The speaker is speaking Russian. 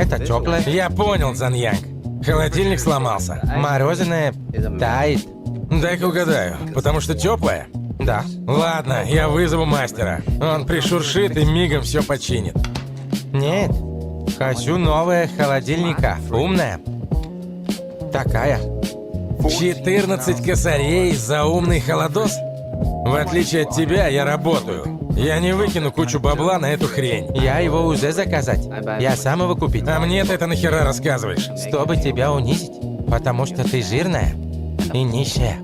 Это теплое. Я понял, Заньянг. Холодильник сломался. Мороженое тает. Дай-ка угадаю, потому что теплое? Да. Ладно, я вызову мастера. Он пришуршит и мигом все починит. Нет. Хочу новое холодильника. Умная. Такая. 14 косарей за умный холодос? В отличие от тебя, я работаю. Я не выкину кучу бабла на эту хрень. Я его уже заказать. Я сам его купить. А мне ты это нахера рассказываешь? Чтобы тебя унизить. Потому что ты жирная и нищая.